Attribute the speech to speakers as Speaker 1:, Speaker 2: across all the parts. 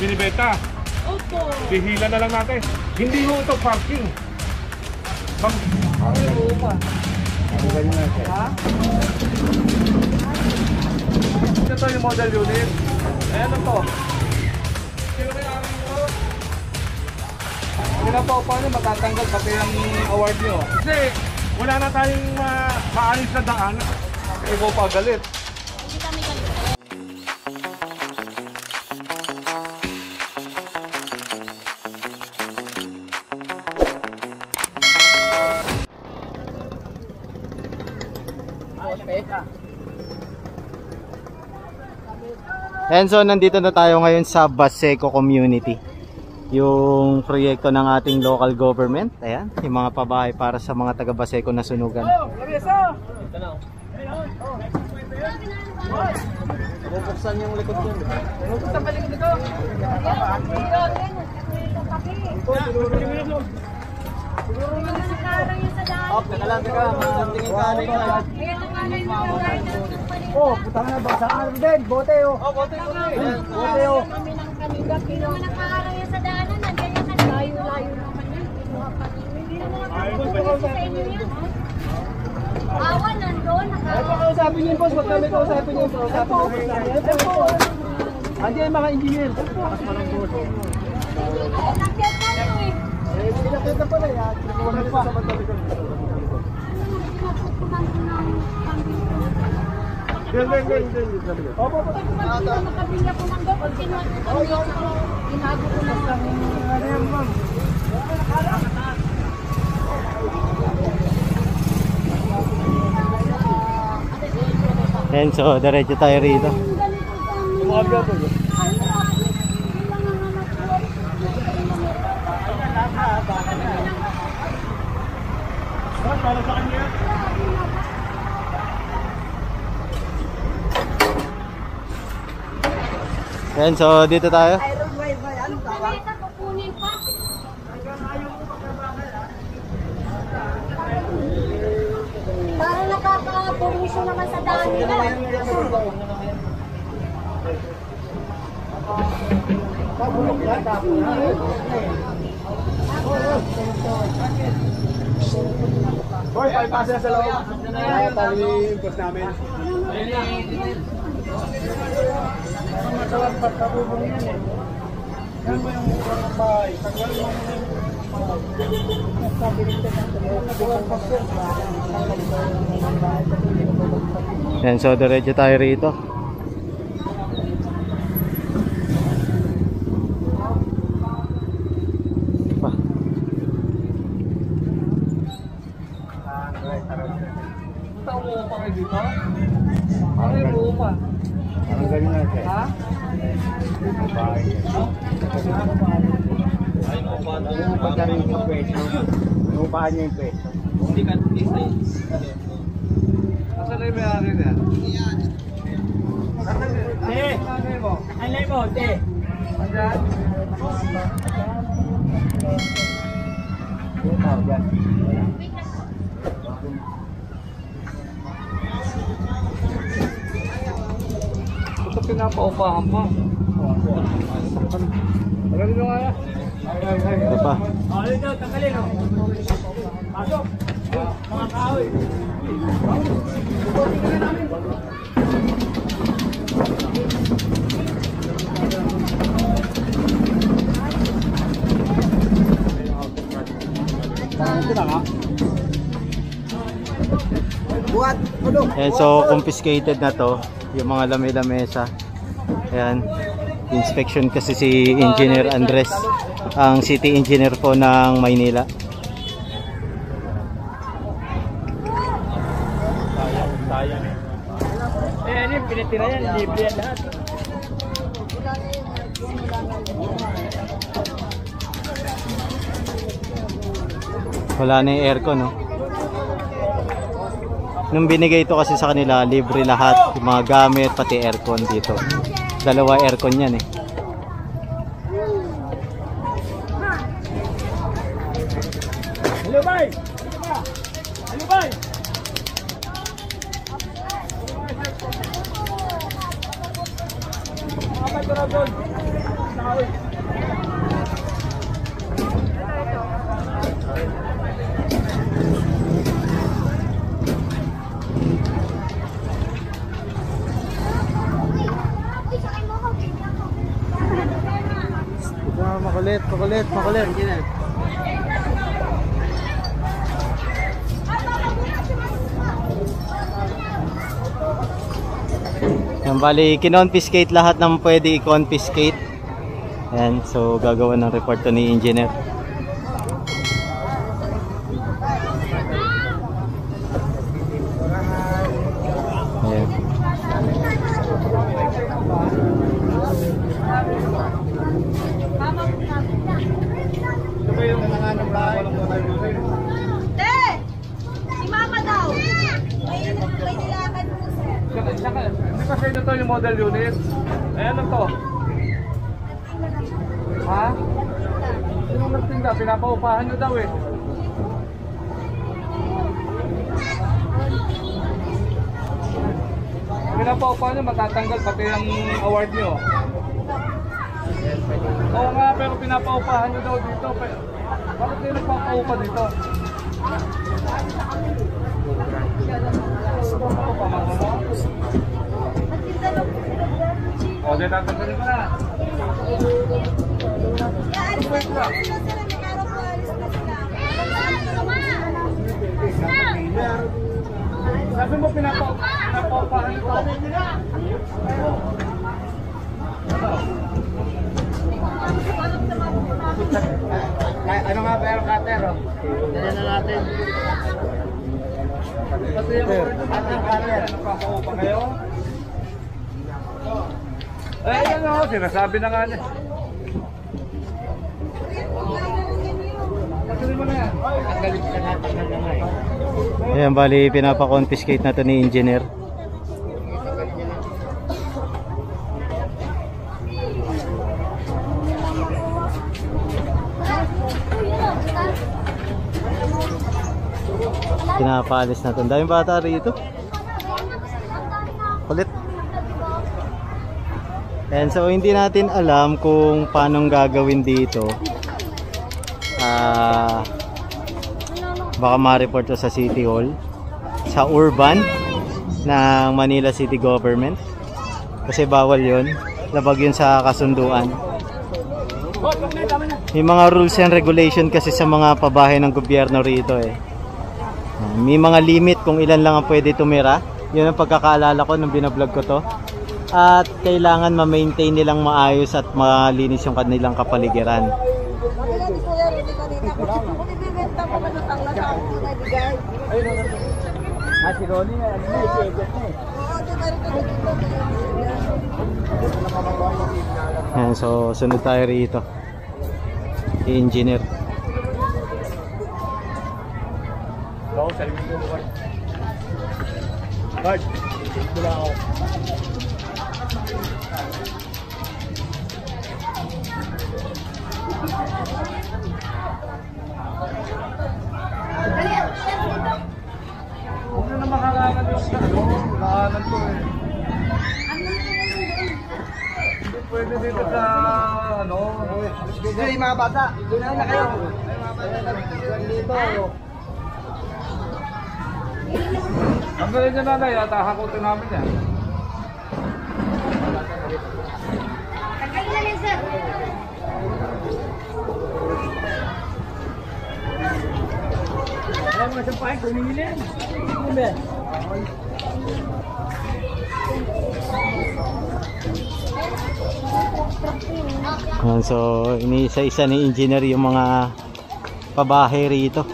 Speaker 1: binibenta.
Speaker 2: Opo.
Speaker 1: Bihila na lang natin. Hindi ho ito parking. Bang...
Speaker 3: Ano ganyan natin?
Speaker 1: Ha? Ito yung model unit. Ayan na to. Sino may ari nyo? Hindi na po paano matatanggal pati ang award nyo. Kasi wala na tayong maalis na daan. Kaya ko pa galit.
Speaker 2: Hindi kami galit.
Speaker 3: And so nandito na tayo ngayon sa Baseco Community, yung proyekto ng ating local government. Ayan, yung mga pabahay para sa mga taga Baseco na sunugan. Bubuksan yung likod yun.
Speaker 1: Bubuksan pa likod ito.
Speaker 3: Teka lang, tingin ka na. Oh, putang na ba? Saan din? Bote oh. Oh, bote oh. Bote oh.
Speaker 2: Kami ng kanila. Pero nakaharang yan sa daanan. Nandiyan yan. Layo-layo naman yan. Hindi naman nakakapagod sa inyo yan. Awan nandun.
Speaker 3: Ay, pakausapin niyo boss. Wag kami kausapin niyo. Kausapin niyo. Andiyan mga engineer. Bakas malang boss.
Speaker 2: Nakyat ka nyo eh.
Speaker 3: Eh, pinakita pa na yan. Wala pa.
Speaker 2: Opo, makabili ako ng gapon. Inago ko na lang.
Speaker 3: And so, diretso tayo rito.
Speaker 1: Para sa kanya.
Speaker 3: And so, dito tayo.
Speaker 2: Parang nakaka-permission naman sa daan nila.
Speaker 1: Hoy, pagpasa sa loob. Kaya tayo yung post namin. Masarap pagkabubong yan eh. Yan mo yung mukha ng bahay. Tagal mo yung
Speaker 3: And so, diretso tayo rito.
Speaker 1: Tao pa kayo dito? Ano yung buo pa?
Speaker 3: Anong ganyan natin?
Speaker 1: Ha?
Speaker 3: Pagka rin yung pwesto. Inupahan niya yung pwesto.
Speaker 1: Hindi ka disay. Asan na yung may-ari niya? Te! Anlay mo, te! Andyan? Ito pinapaupahan mo. Tagalin nyo nga yan.
Speaker 3: Ito pa.
Speaker 1: Dito, tagalin o. Pasok. Mga kahoy.
Speaker 3: And so, confiscated na to yung mga lamesa. Ayan, inspection kasi si Engineer Andres, ang city engineer po ng Maynila.
Speaker 1: Sayang eh. Eh, ano yung pinatira yan? Libre yan lahat.
Speaker 3: Wala na yung aircon, no? Nung binigay ito kasi sa kanila, libre lahat, yung mga gamit, pati aircon dito. Dalawa aircon yan eh.
Speaker 1: Hello, bye! Hello, bye! Mga 5 karabon. Nakawin.
Speaker 3: makulit, makulit, makulit. Yan, bali, kinonfiscate lahat ng pwede i-confiscate. Ayan, so gagawa ng report to ni engineer. Ayan.
Speaker 2: Te! Si Mama daw! May nilakad po sir.
Speaker 1: Hindi kasi ito yung model unit. Ayan to. Ha? Sinong nagtinda? Pinapaupahan nyo daw eh. Pinapaupahan nyo, matatanggal pati ang award nyo. Oo nga, pero pinapaupahan nyo daw dito. Bakit kayo nagpapaupa dito? O, di tatanggalin mo na. Sabi mo pinapaupahan ito. Ano nga ba yung cutter? Dali na natin. Kasi yung cutter, nagpapaupa kayo? Eh, yan o, sinasabi na nga niya. Tanggalin mo na yan. Tanggalin ka na, tanggalin na yan.
Speaker 3: Ayan, bali, pinapa-confiscate na to ni engineer. Pinapaalis na to. Ang daming bata rito. Kulit. And so hindi natin alam kung paano gagawin dito. Baka ma-report to sa City Hall, sa Urban ng Manila City Government. Kasi bawal yun. Labag yun sa kasunduan. May mga rules and regulation kasi sa mga pabahay ng gobyerno rito eh. May mga limit kung ilan lang ang pwede tumira. Yun ang pagkakaalala ko nung binablog ko to. At kailangan ma-maintain nilang maayos at malinis yung kanilang kapaligiran. Ayan, so sunod tayo rito. Engineer.
Speaker 1: Oo, sa limit ko ba? Guard, wala ako. Huwag na makakanan yung nakanan ko eh. Hindi pwede dito sa ano. Dito yung mga bata. Dito na kayo. Dito. Ang galing niya nanay, hakutin namin yan.
Speaker 2: Tanggalin na yan sir.
Speaker 1: Alam mo siyang pahin, kumingilin. Kumingilin.
Speaker 3: So iniisa-isa ni engineer yung mga pabahay rito.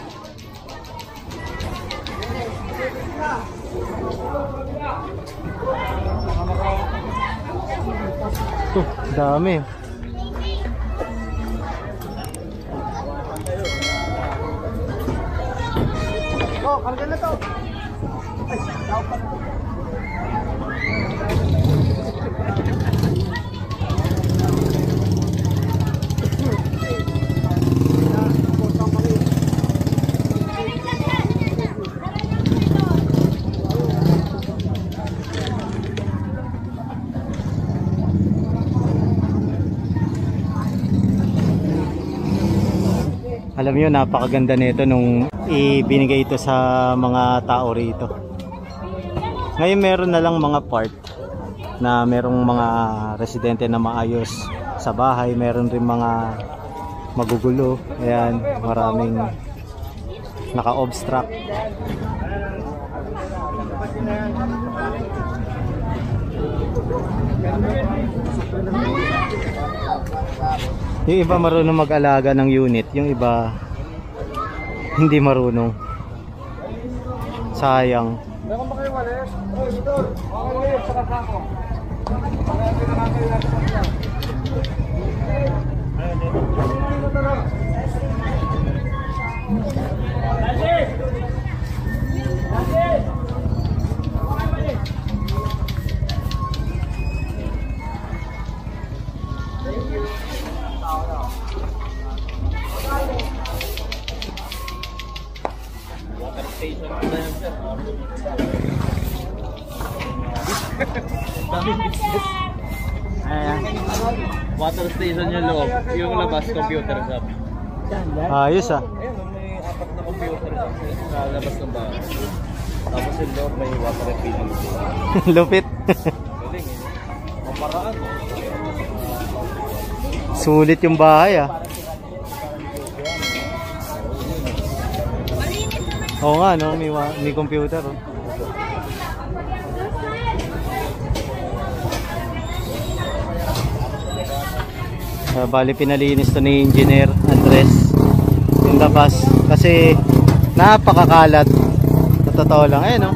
Speaker 3: Dami.
Speaker 1: Oh, karga na to.
Speaker 3: Alam niyo, napakaganda nito nung ibinigay ito sa mga tao rito. Ngayon meron na lang mga part na merong mga residente na maayos sa bahay, meron rin mga magugulo. Ayan, maraming naka-obstruct. Yung iba marunong mag-alaga ng unit, yung iba hindi marunong. Sayang.
Speaker 1: Meron ba kayo walis? Oh, ito. Okay, walis. Saka sako.
Speaker 4: Water station yung loob, yung labas computer shop.
Speaker 3: Ayos ah.
Speaker 4: Ayun, may 4 na computer shop sa labas ng bahay. Tapos yung loob may water refilling.
Speaker 3: Lupit.
Speaker 4: Galing eh. Maparaan eh.
Speaker 3: Sulit yung bahay ah. Oo nga no, may computer oh. Bali pinalinis to ni Engineer Andres yung labas kasi napakakalat. Sa totoo lang eh no.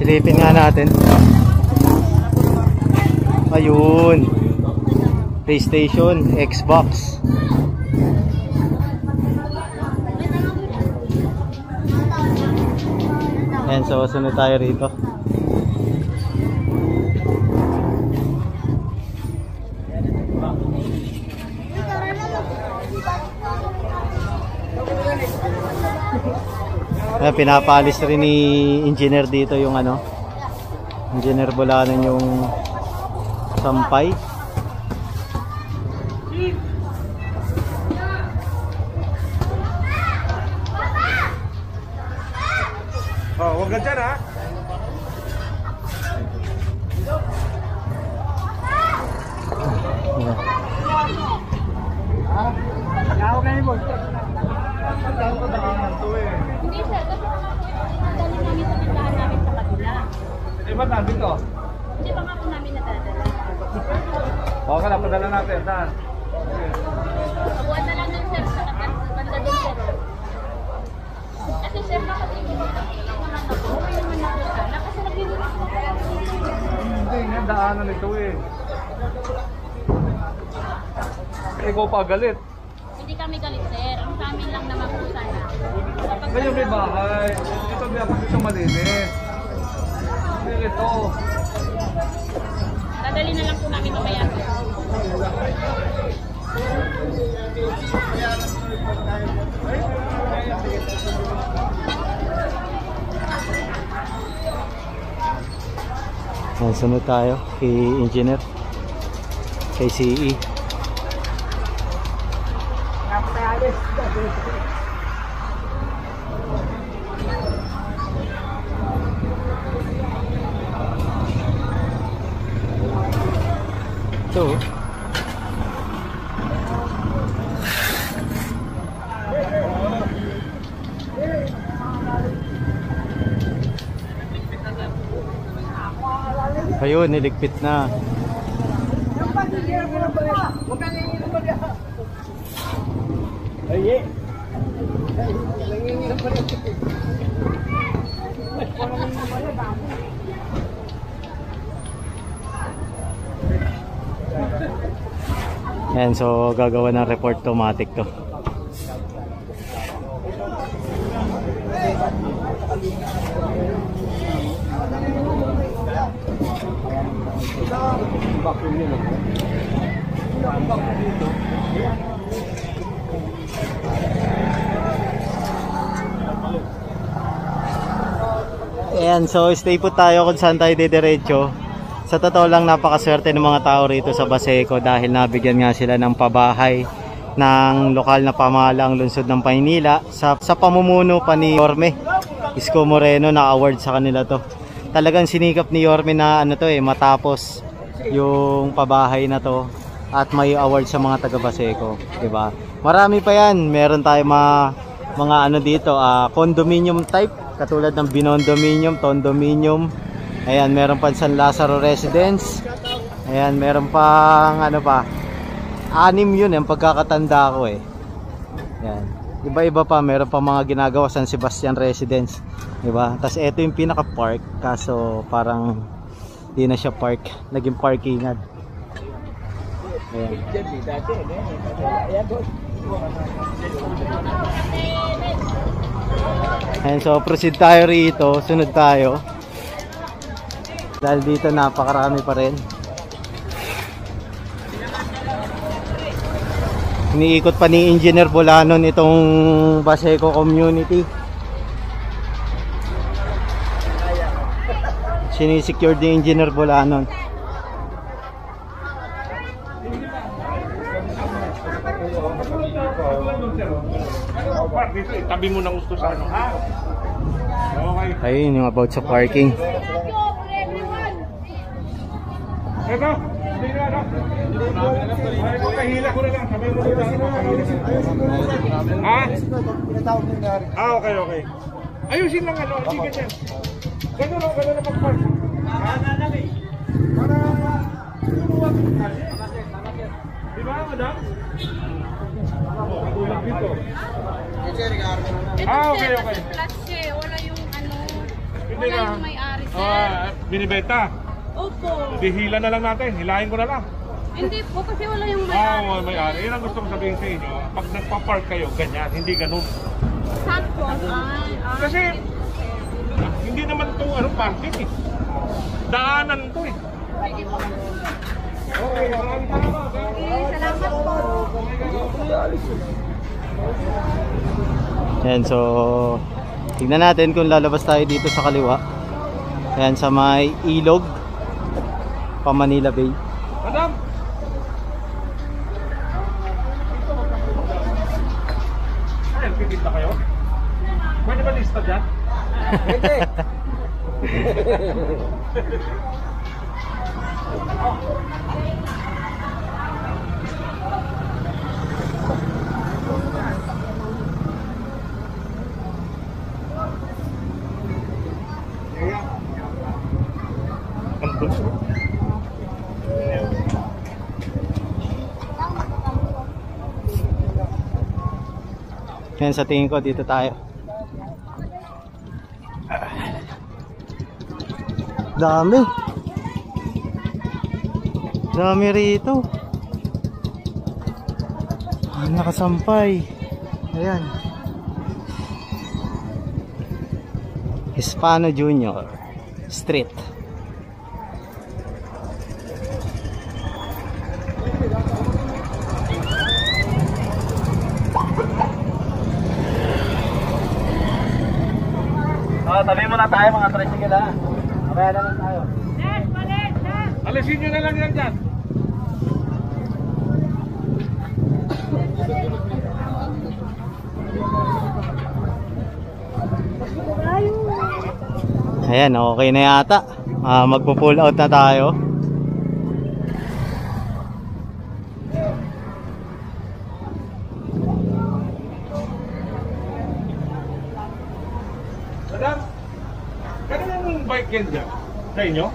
Speaker 3: Silipin nga natin. Ayun. PlayStation, Xbox. Ayan, so sunod tayo rito. Ayan, pinapalis rin ni engineer dito yung ano, Engineer Bulanan yung sampay.
Speaker 1: Oh, huwag ka dyan ha. Ako kayo mo. Ang ko daan to eh.
Speaker 2: Hindi sir, kasi dali namin sa tindahan namin sa kabila.
Speaker 1: Eh, ba't natin to?
Speaker 2: Hindi pa nga po namin nadadala.
Speaker 1: Okay, napadala natin. Saan?
Speaker 2: Pabuhan na lang ng sir sa banda din sir. Kasi sir, nakatingin naman ako. Okay naman ako sana. Kasi naglilinis ko kayo.
Speaker 1: Hindi nga, daanan ito eh. Ikaw pa galit.
Speaker 2: Hindi kami galit sir. Ang sa amin lang naman po sana. Kapag
Speaker 1: Ngayon may bahay. Ito dapat ito malinis. Hindi ito.
Speaker 2: dadali na lang po namin mamaya sir.
Speaker 3: Sunod tayo kay Engineer, kay CE. Ito ayun, niligpit na. Ayan, so gagawa ng report automatic to. Ayan, so stay po tayo kung saan tayo didiretso. Sa totoo lang, napakaswerte ng mga tao rito sa Baseco dahil nabigyan nga sila ng pabahay ng lokal na pamahalaang lungsod ng Maynila sa pamumuno pa ni Yorme Isko Moreno. Na award sa kanila to. Talagang sinikap ni Yorme na matapos yung pabahay na to at may award sa mga taga Baseco, diba? Marami pa yan. Meron tayo mga dito, condominium type katulad ng binondominium, tondominium. Ayan, meron pa San Lazaro Residence. Ayan, meron pang 6 yun, yung pagkakatanda ko eh. Ayan. Iba-iba pa, meron pa mga ginagawa San Sebastian Residence, diba? Tapos ito yung pinaka-park, kaso parang di na siya park, naging parkingan. Ayan. Ayan, so proceed tayo rito, sunod tayo. Dahil dito napakarami pa rin. Iniikot pa ni Engineer Bolanon itong Baseco community. Sinisecure ni Engineer Bolanon.
Speaker 1: Tabi mo ng gusto sa ano, ha? Okay.
Speaker 3: Ayun yung about sa parking.
Speaker 1: Ito, hindi na ano. Pahila ko na lang. Sabay mo na lang. Ha? Okay. Ayusin lang ano, hindi ganyan. Ganun na mag-park. Para tuluwag yung kali. Di ba, madam? Katulad dito. Okay.
Speaker 2: Wala yung
Speaker 1: Hindi
Speaker 2: wala
Speaker 1: na.
Speaker 2: yung may-ari, sir.
Speaker 1: Binibenta.
Speaker 2: Opo.
Speaker 1: Hila na lang natin. Hilahin ko na lang.
Speaker 2: Hindi po kasi wala yung may-ari.
Speaker 1: May-ari. Yan ang gusto ko sabihin sa inyo. Pag nagpa-park kayo, ganyan. Hindi ganun.
Speaker 2: Saan po?
Speaker 1: Kasi, hindi naman ito parking eh. Daanan to eh. Okay, maraming salamat.
Speaker 2: Salamat po.
Speaker 3: Ayan, so tignan natin kung lalabas tayo dito sa kaliwa. Ayan, sa may ilog pa Manila Bay.
Speaker 1: Madam! Ay, pipit na kayo? Pwede ba lista dyan? Pwede!
Speaker 3: Yan, sa tingin ko dito tayo. Dami rito. Nakasampay. Ayan, Hispano Junior Street. Tabi muna tayo mga tricycle ha. Kaya na lang tayo.
Speaker 1: Alisin nyo na lang yan dyan.
Speaker 3: Ayan, okay na yata. Magpo-pull out na tayo.
Speaker 1: Madam, kanina yung bike yan dyan? Sa inyo?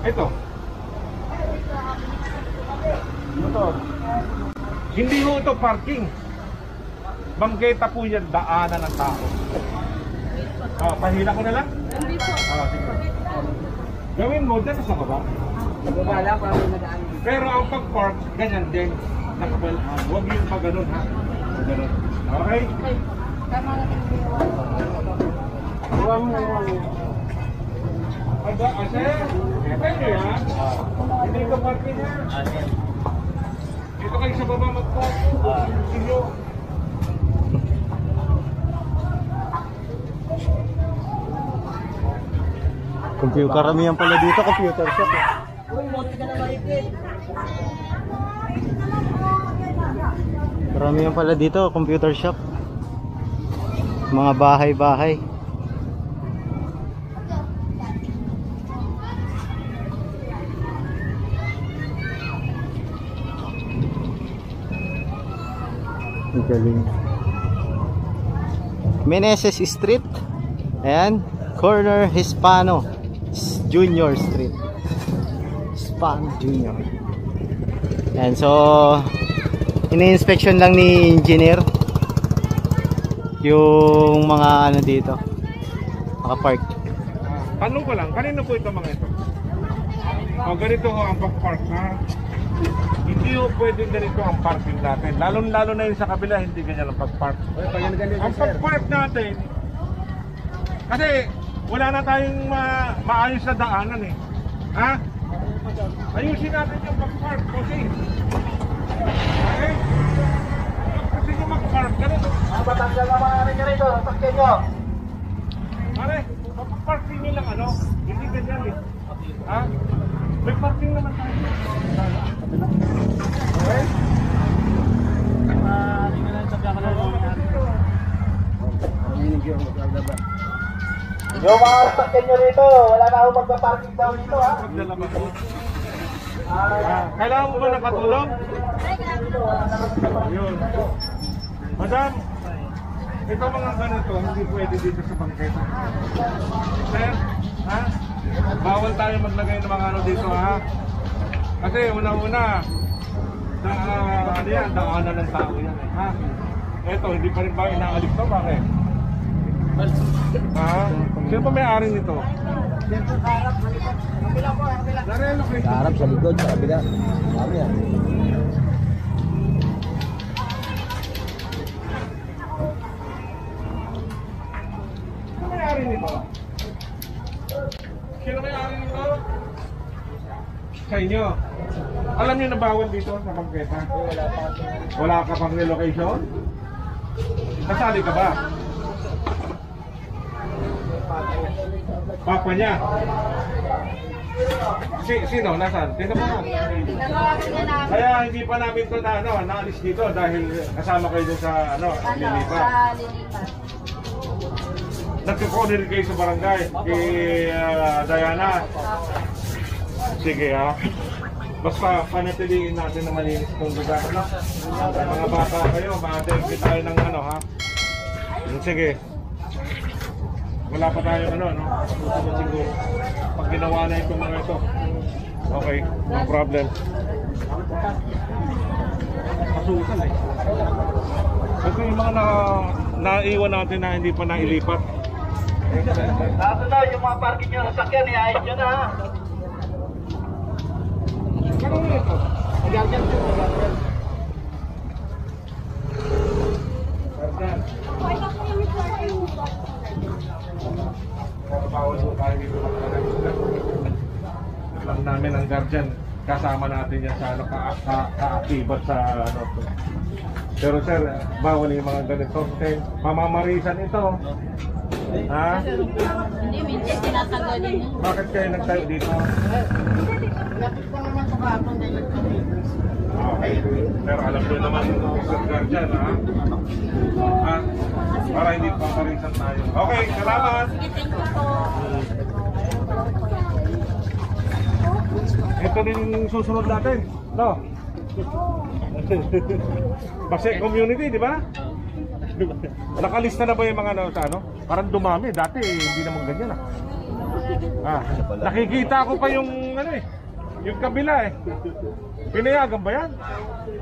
Speaker 1: Ito. Hindi ho ito parking. Bangketa po yan, daanan ng tao. Pahila ko na lang?
Speaker 2: Hindi po.
Speaker 1: Sige. Gawin mo dyan sa baba.
Speaker 5: Sa baba lang para may madaan.
Speaker 1: Pero ang pag-park, ganyan din. Nakabalaan. Huwag yung pa ganun ha. Ganun. Okay?
Speaker 2: Tama na yung
Speaker 1: Sir, ito yan. Hindi ko parking ha. Dito kayo sa baba mag-park. Inyo.
Speaker 3: Karamihan pala dito, computer shop eh.
Speaker 5: Uy, monti ka na mahigit.
Speaker 3: Marami yan pala dito, computer shop. Mga bahay-bahay. Ang galing. Meneses Street. Ayan, corner Hispano Junior Street. Hispano Junior. Ayan, so ini-inspection lang ni engineer yung mga ano dito naka-park.
Speaker 1: Tanong ko lang, kanino po ito mga ito? O ganito ho ang pag-park na. Hindi ho pwedeng ganito ang parking natin. Lalo na yung sa kabila, hindi ganyan ang pag-park. Ang pag-park natin, kasi wala na tayong maayos na daanan eh. Ha? Ayusin natin yung pag-park kasi. Okay? Kasi yung mag-park, ganito.
Speaker 5: Matanggal na mga rin rito, sakyan nyo.
Speaker 1: Pare, pag-parking nyo lang ano, hindi ganyan eh. Ha? May parking naman tayo. Okay?
Speaker 5: Yung mga sakyan nyo rito, wala na akong magpa-parking daw dito ha.
Speaker 1: Maglalabas mo. Kailangan mo ba ng katulong? Yun. Madam, ito mga ganito, hindi pwede dito sa bangketa. Sir, ha? Bawal tayo maglagay ng mga ano dito ha. Kasi una-una, ano yan, daanan ng tao yan eh. Ha? Ito, hindi pa rin ba inaalis to? Bakit? Ha? Sino pa may-ari nito?
Speaker 4: Harap sa likod, sa kabila. Marami yan.
Speaker 1: Sino may-ari nito? Sino may-ari nito? Sa inyo. Alam niyo na bawal dito sa bangketa? Wala ka pang relocation? Nasali ka ba? Papa niya? Sino? Nasaan? Sino pa? Kaya hindi pa namin ito na, naalis dito dahil kasama kayo dun sa lilipat. Nagkukunin kayo sa barangay kay Diana. Sige ha. Basta panatiliin natin na malinis kung lugar. Mga bata kayo, ma-attempt tayo ng ha. Sige. Wala pa tayo no? Susunod siguro. Pag ginawa na itong mga ito. Okay, no problem. Kasukan eh. Kasi yung mga naiwan natin na hindi pa nailipat.
Speaker 5: Kaso na, yung mga parking nyo sa sakyan, iayos nyo na ha.
Speaker 1: Ganun na ito.
Speaker 5: Mag-arjan po, mag-arjan.
Speaker 1: Bawal po tayo dito lang namin ang guardian. Kasama natin yan sa ka-actibat sa to. Pero sir, bawal yung mga ganito. Okay, mamamarisan ito. Ha?
Speaker 2: Hindi, minsan tinatanggalin niya.
Speaker 1: Bakit kayo nagtayo dito? Okay. Pero alam nyo naman Mr. Guardian, ha? Ha? Para hindi pamarisan tayo. Okay, salamat!
Speaker 2: Sige, thank you po.
Speaker 1: Ito din yung susunod natin, no? Base community, di ba? Nakalista na ba yung mga Parang dumami, dati hindi naman ganyan nakikita ko pa yung yung kabila Pinayagan ba yan?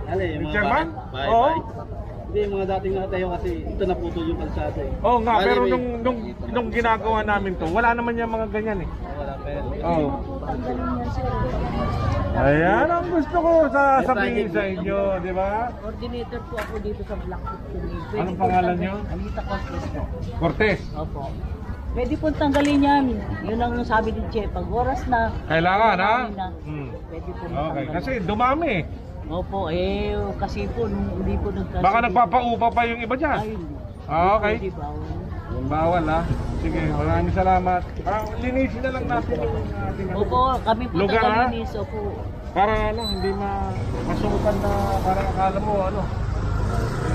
Speaker 5: Ano yung
Speaker 1: Chairman?
Speaker 5: Bye,
Speaker 1: Oo.
Speaker 5: bye. Hindi, yung mga dating nakatayo kasi ito naputol yung kalsada eh.
Speaker 1: Oo nga,
Speaker 5: Bali,
Speaker 1: pero
Speaker 5: may-
Speaker 1: nung ginagawa namin to, wala naman yung mga ganyan eh.
Speaker 5: Wala pero.
Speaker 1: Oo. Ayan ang gusto ko sabihin sa inyo, di ba?
Speaker 6: Coordinator po ako dito sa Blackfoot Community.
Speaker 1: Anong pangalan niyo?
Speaker 6: Anita Cortez po.
Speaker 1: Cortez.
Speaker 6: Opo. Pwede po tanggalin yan. Yun ang sabi ni Che. Pag oras na,
Speaker 1: Kailangan ha?
Speaker 6: Kailangan pwede po
Speaker 1: Okay,
Speaker 6: matanggal.
Speaker 1: kasi dumami eh.
Speaker 6: Opo, kasi po nung hindi po nagkasabit.
Speaker 1: Baka nagpapaupa pa yung iba dyan.
Speaker 6: Ayun.
Speaker 1: Okay.
Speaker 6: Pwede bawal.
Speaker 1: Bawal ha? Sige, maraming salamat. Linisin na lang natin yung ating
Speaker 6: Opo, kami po
Speaker 1: Lugar, ha?
Speaker 6: tagalinis. Opo.
Speaker 1: para hindi masukan na parang akala mo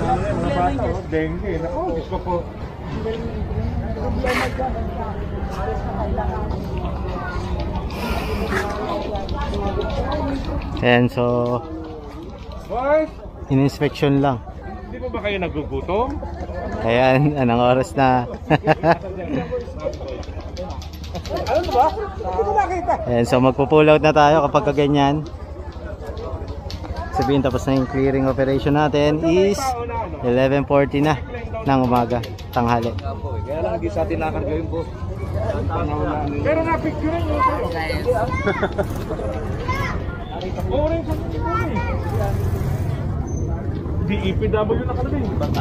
Speaker 1: Mga bata, oh, dengue. Naku, Diyos ko po.
Speaker 6: Problema dyan. Pares na kailangan.
Speaker 3: Ayan, so
Speaker 1: Boys,
Speaker 3: in-inspection lang.
Speaker 1: hindi po ba kayo nagugutom?
Speaker 3: Ayan, anong oras na?
Speaker 1: Ano ba? Hindi ko nakita.
Speaker 3: Ayan, so magpo-pull out na tayo kapag ganyan. Sabihin tapos na yung clearing operation natin is 11:40 na ng umaga, tanghali.
Speaker 4: Kaya lang hindi sa atin nakargawin po.
Speaker 1: Pero na-picture nyo kayo. Orange ang kulay. DEPW na kalabing.
Speaker 4: Ibang